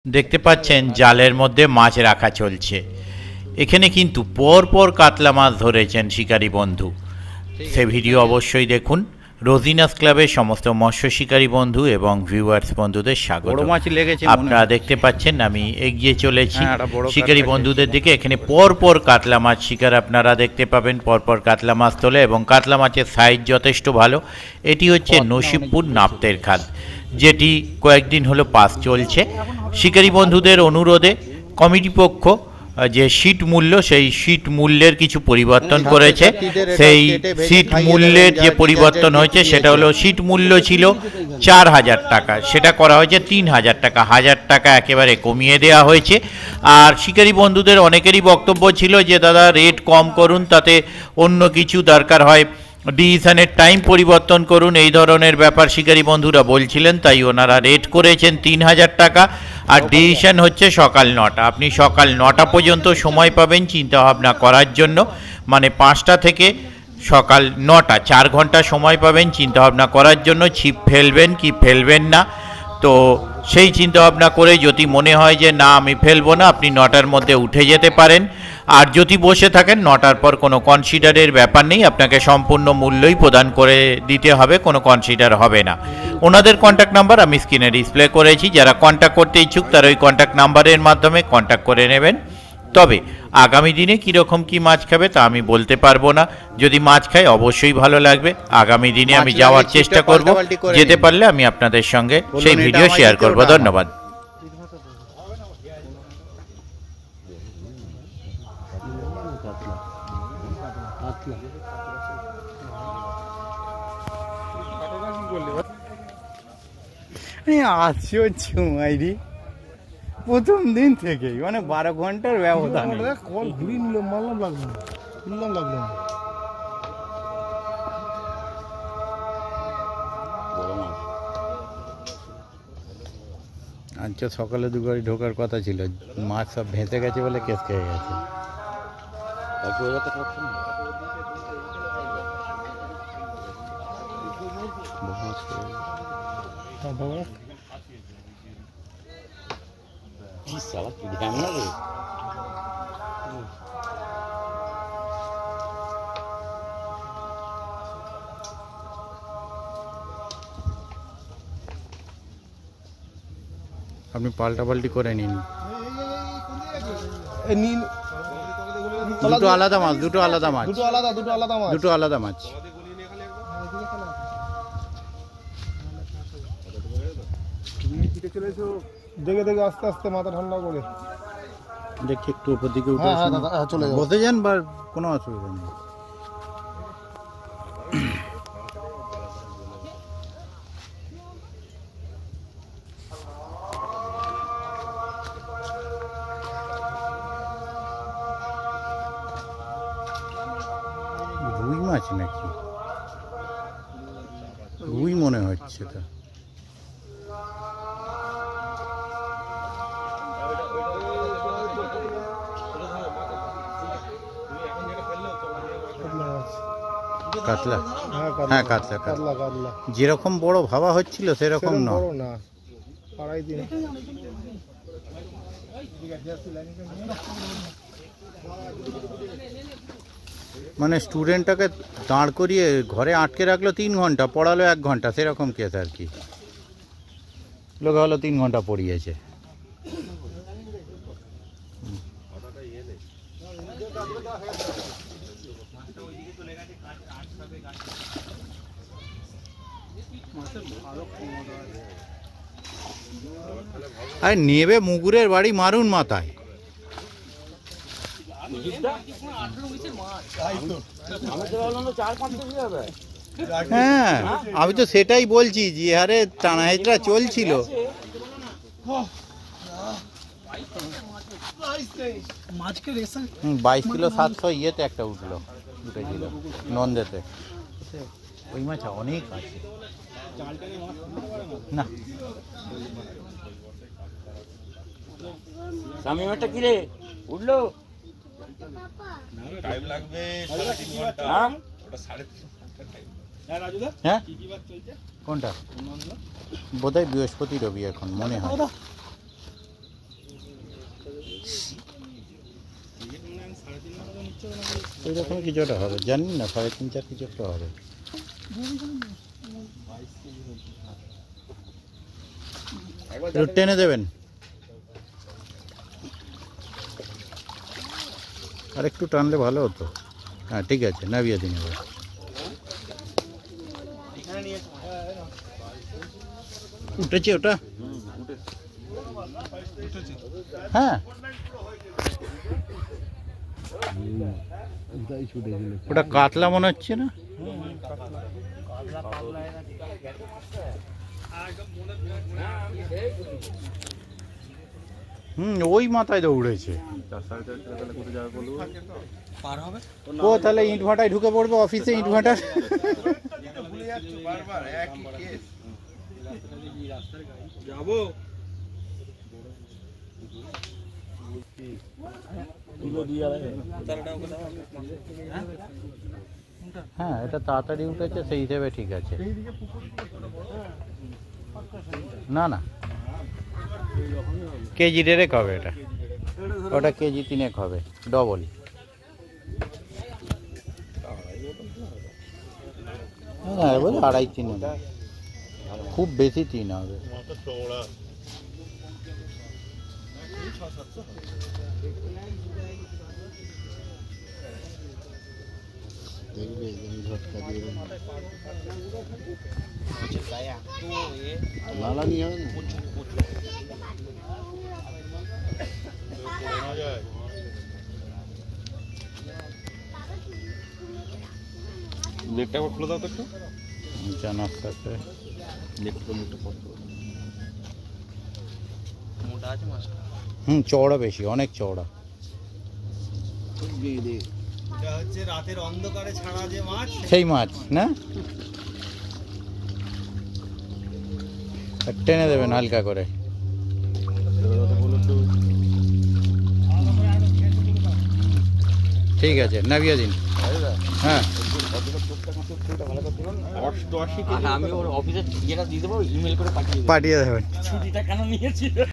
দেখতে পাচ্ছেন জালের মধ্যে মাছ রাখা চলছে। এখানে কিন্তু পরপর কাতলা মাছ ধরেছেন শিকারী বন্ধু। সে ভিডিও অবশ্যই দেখুন। রোজিনাস ক্লাবের সমস্ত মৎস্য শিকারী বন্ধু এবং ভিউয়ার্স বন্ধুদের স্বাগত। আপনারা দেখতে পাচ্ছেন আমি এগিয়ে চলেছি শিকারী বন্ধুদের দিকে। এখানে পরপর কাতলা মাছ শিকার আপনারা দেখতে পাবেন। পরপর কাতলা মাছ তোলে এবং কাতলা মাছের সাইজ যথেষ্ট ভালো। এটি হচ্ছে নসিবপুর নাপ্তের খাদ, যেটি কয়েকদিন হলো পাস চলছে। শিকারী বন্ধুদের অনুরোধে কমিটি পক্ষ যে সিট মূল্য, সেই সিট মূল্যের কিছু পরিবর্তন করেছে। সেই সিট মূল্যের যে পরিবর্তন হয়েছে সেটা হলো, সিট মূল্য ছিল 4000 টাকা, সেটা করা হয়েছে 3000 টাকা। 1000 টাকা একেবারে কমিয়ে দেওয়া হয়েছে। আর শিকারী বন্ধুদের অনেকেরই বক্তব্য ছিল যে দাদা রেট কম করুন, তাতে অন্য কিছু দরকার হয়, ডিসিশনের টাইম পরিবর্তন করুন, এই ধরনের ব্যাপার শিকারী বন্ধুরা বলছিলেন। তাই ওনারা রেট করেছেন 3000 টাকা। আর ডিসিশন হচ্ছে সকাল 9টা। আপনি সকাল 9টা পর্যন্ত সময় পাবেন চিন্তাভাবনা করার জন্য, মানে 5টা থেকে সকাল 9টা 4 ঘন্টা সময় পাবেন চিন্তাভাবনা করার জন্য ছিপ ফেলবেন কি ফেলবেন না। তো সেই চিন্তাভাবনা করে যদি মনে হয় যে না আমি ফেলবো না, আপনি 9টার মধ্যে উঠে যেতে পারেন। আর যদি বসে থাকেন 9টার পর কোনো কনসিডারের ব্যাপার নেই, আপনাকে সম্পূর্ণ মূল্যই প্রদান করে দিতে হবে, কোনো কনসিডার হবে না। ওনাদের কন্ট্যাক্ট নাম্বার আমি স্ক্রিনে ডিসপ্লে করেছি, যারা কন্ট্যাক্ট করতে ইচ্ছুক তারা ওই কন্ট্যাক্ট নাম্বারের মাধ্যমে কন্ট্যাক্ট করে নেবেন। তবে আগামী দিনে কীরকম কী মাছ খাবে তা আমি বলতে পারবো না। যদি মাছ খায় অবশ্যই ভালো লাগবে। আগামী দিনে আমি যাওয়ার চেষ্টা করব, যেতে পারলে আমি আপনাদের সঙ্গে সেই ভিডিও শেয়ার করব। ধন্যবাদ। আসছি হচ্ছে মাইরি প্রথম দিন থেকেই, মানে 12 ঘন্টার ব্যবধান। আচ্ছা, সকালে 2 গাড়ি ঢোকার কথা ছিল, মাছ সব ভেসে গেছে বলে কেস খেয়ে গেছে। আপনি পাল্টাপাল্টি করে নিন। দুটো আলাদা মাছ, দুটো আলাদা মাছ, দুটো আলাদা মাছ। দেখে দেখে আস্তে আস্তে মাথা ঠান্ডা করে দেখি একটু উপর দিকে উঠে বসে যান, বা কোনো অসুবিধা নেই। রুই মাছ নাকি? রুই মনে হচ্ছে তো। কাতলা, হ্যাঁ কাতলা, কাতলা কাতলা যেরকম বড় ভাবা হচ্ছিল সেরকম না। মানে স্টুডেন্টটাকে দাঁড় করিয়ে ঘরে আটকে রাখলো 3 ঘন্টা, পড়ালো 1 ঘন্টা, সেরকম কেস আর কি। লোকে হলো 3 ঘন্টা পড়িয়েছে। আর নেবে মুগুরের বাড়ি মারুন মাথায়। হ্যাঁ, আমি তো সেটাই বলছি, যে হারে টানা হেঁচড়া চলছিল। 22 কিলো 700 ইয়েতে একটা উঠেছিল নন্দেতে। ওই মাছ অনেক আছে না। শামিমাটা কি রে উঠলো? টাইম লাগবে 3.5 ঘন্টা। ওটা 3.5 ঘন্টা টাইম। হ্যাঁ রাজুদা, হ্যাঁ কি বাত চলছে? কোনটা? বোধহয় বৃহস্পতি রবি এখন মনে হয়। ওই রকম কিছু একটা হবে, জানি না, 3.5-4 কিছু একটা হবে। একটু টেনে দেবেন, আর একটু টানলে ভালো হতো। হ্যাঁ ঠিক আছে, নামিয়ে দিন এবার। উঠেছে ওটা? হ্যাঁ ওটা কাতলা মনে হচ্ছে না? ওই মাথায় তো উড়েছে। ও তাহলে ইট ভাটায় ঢুকে পড়বে, অফিসে ইট ভাটার। হ্যাঁ এটা তাড়াতাড়ি উঠেছে, সেই হিসেবে ঠিক আছে। না না, কেজি 1.5 হবে এটা, ওটা কেজি 3 হবে, ডবল। হ্যাঁ বলে 2.5-3 হবে, খুব বেশি 3 হবে। নেটটা খুলে দাও তো একটু। জানার সাথে চওড়া বেশি, অনেক চওড়া। রাতের অন্ধকারে ছাড়া যে মাছ, সেই মাছ না? টেনে দেবেন হালকা করে। ঠিক আছে, নামিয়ে দিন। হ্যাঁ আমি ওর অফিসের ইয়েটা দিয়ে দেবো, ইমেল করে পাঠিয়ে দেবো। পাঠিয়ে দেবেন। ছুটিটা কেন নিয়েছিল?